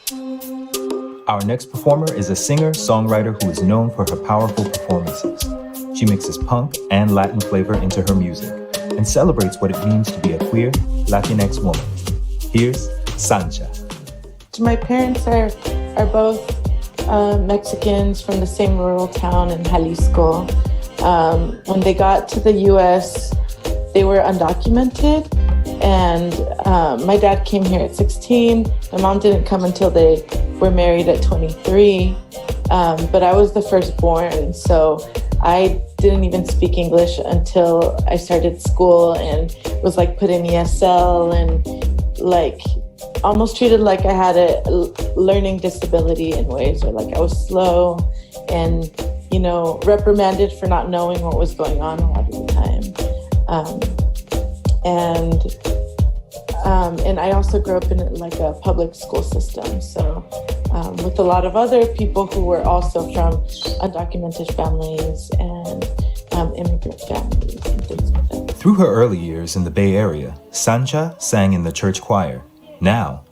Our next performer is a singer-songwriter who is known for her powerful performances. She mixes punk and Latin flavor into her music and celebrates what it means to be a queer Latinx woman. Here's Sancha. My parents are both Mexicans from the same rural town in Jalisco. When they got to the U.S., they were undocumented, and my dad came here at 16. My mom didn't come until they were married at 23, but I was the firstborn, so I didn't even speak English until I started school and was like put in ESL and like almost treated like I had a learning disability in ways, or like I was slow and, you know, reprimanded for not knowing what was going on a lot of the time. And I also grew up in like a public school system. So with a lot of other people who were also from undocumented families and immigrant families and things like that. Through her early years in the Bay Area, Sancha sang in the church choir. Now,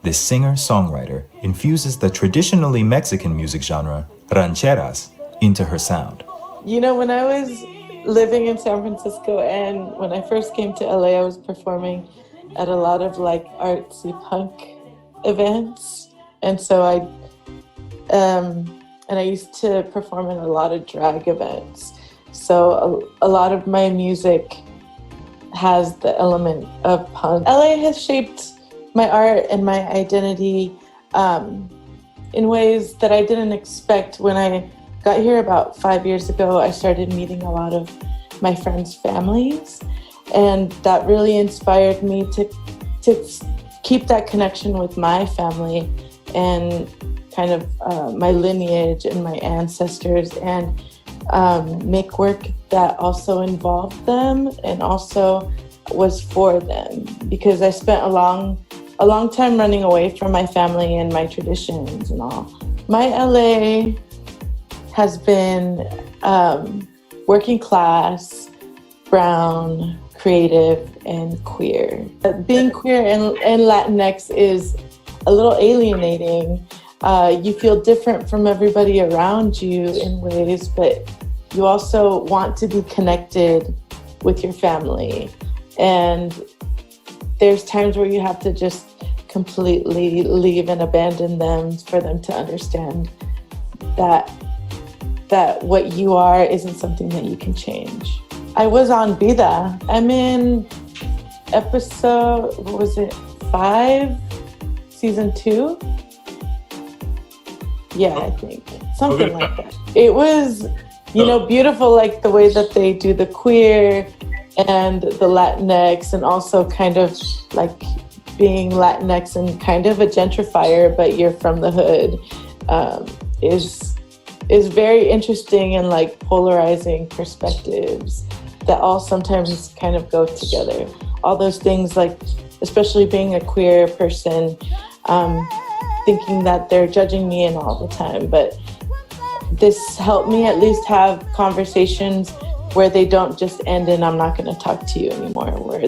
this singer-songwriter infuses the traditionally Mexican music genre, rancheras, into her sound. You know, when I was living in San Francisco and when I first came to LA, I was performing at a lot of like artsy punk events. And so I used to perform in a lot of drag events. So a lot of my music has the element of punk. LA has shaped my art and my identity in ways that I didn't expect. When I got here about 5 years ago, I started meeting a lot of my friends' families, and that really inspired me to keep that connection with my family and kind of my lineage and my ancestors, and make work that also involved them and also was for them, because I spent a long time running away from my family and my traditions and all. My LA has been working class, brown, creative, and queer. Being queer and Latinx is a little alienating. You feel different from everybody around you in ways, but you also want to be connected with your family. And there's times where you have to just completely leave and abandon them for them to understand that what you are isn't something that you can change. I was on Vida. I'm in episode, 5? Season 2? Yeah, I think. Something like that. It was, beautiful, like the way that they do the queer and the Latinx, and also kind of like being Latinx and kind of a gentrifier, but you're from the hood, is very interesting and like polarizing perspectives that all sometimes kind of go together. All those things, like especially being a queer person, thinking that they're judging me and all the time, but this helped me at least have conversations where they don't just end in "I'm not going to talk to you anymore," where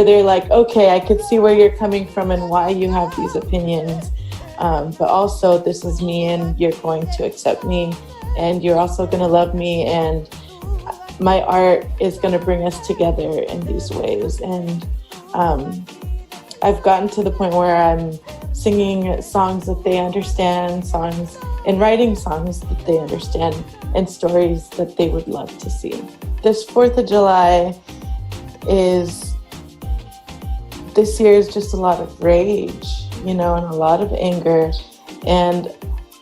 they're like, okay, I could see where you're coming from and why you have these opinions, but also this is me and you're going to accept me and you're also going to love me, and my art is going to bring us together in these ways. And I've gotten to the point where I'm singing songs that they understand, songs and writing songs that they understand, and stories that they would love to see. This 4th of July this year is just a lot of rage, and a lot of anger, and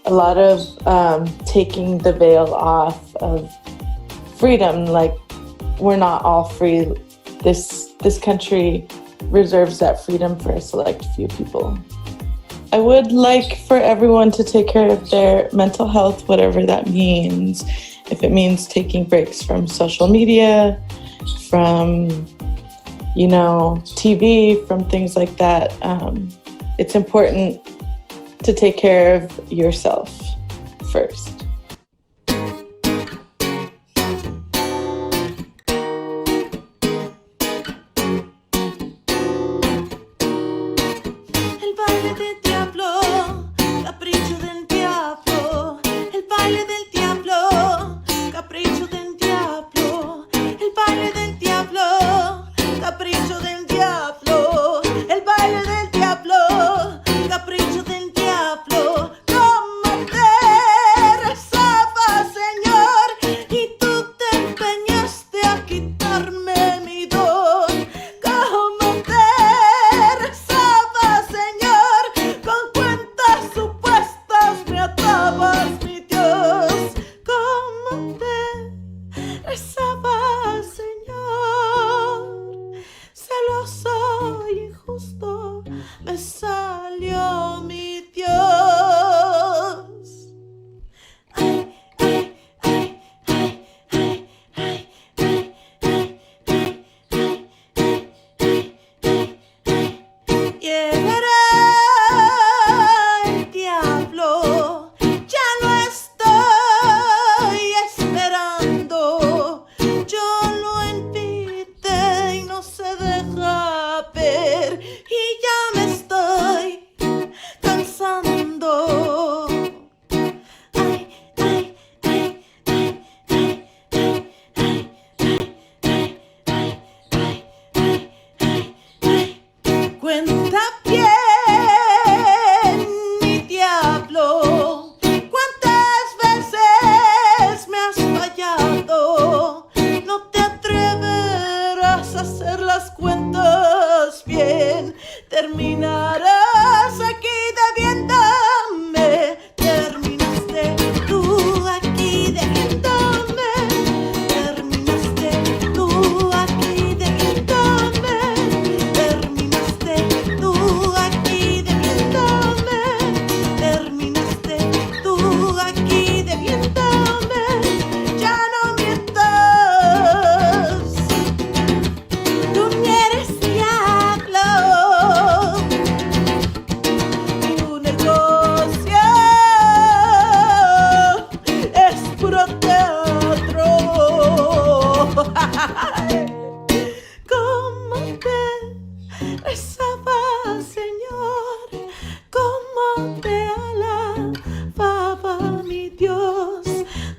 a lot of taking the veil off of freedom. Like, we're not all free. This country reserves that freedom for a select few people. I would like for everyone to take care of their mental health, whatever that means. If it means taking breaks from social media, from, TV, from things like that, it's important to take care of yourself first. El baile baile del diablo, capricho del diablo, el baile del diablo, capricho del diablo, el baile del diablo, capricho del diablo, el baile del diablo, capricho del diablo. Como te rezaba, Señor, y tú te empeñaste a quitarme mi don. Como te rezaba, Señor, con cuentas supuestas me atabas, mi Dios. Como te rezaba, Señor, celoso y injusto me salió mi Dios. Ay, ay, ay, ay, ay, ay, ay, ay, ay, ay, ay, ay. Llegará el diablo, ya no estoy esperando. Yo lo invité y no se deja ver, y ya me estoy cansando. Ay, ay, ay, ay, ay, ay, ay, ay, ay, ay, ay, ay, ay. Cuenta bien, mi diablo, cuántas veces me has fallado. No te atreverás a hacer las cuentas bien. Terminarás aquí debiéndome. Terminaste tú aquí debiéndome. Terminaste tú aquí debiéndome. Terminaste tú aquí debiéndome. Terminaste tú aquí debiéndome. Ya no mientas, tú ni eres diablo. Tu negocio es puro teatro. Como te rezaba, Señor, como te alababa, mi Dios,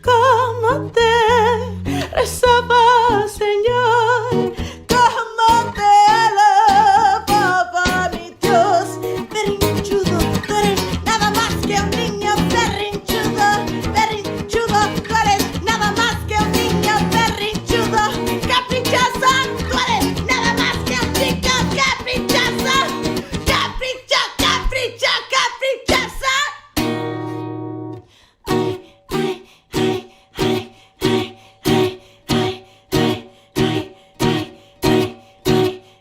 como te rezaba, Señor, como te alababa, mi Dios. Berrinchudo, tú eres nada más que un niño berrinchudo. Berrinchudo, tú eres nada más que un niño berrinchudo. Caprichoso, tú eres nada más que un chico caprichoso. Capricho, capricho, caprichoso. Ay, ay, ay, ay, ay, ay, ay, ay, ay, ay, ay,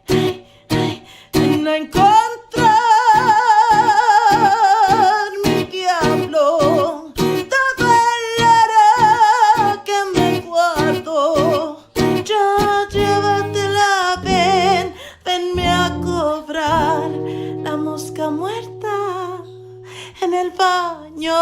ay, ay. No encontrar mi diablo, todo el oro que me guardo. Ya llévatela, ven, venme a cobrar la mosca muerta en el baño.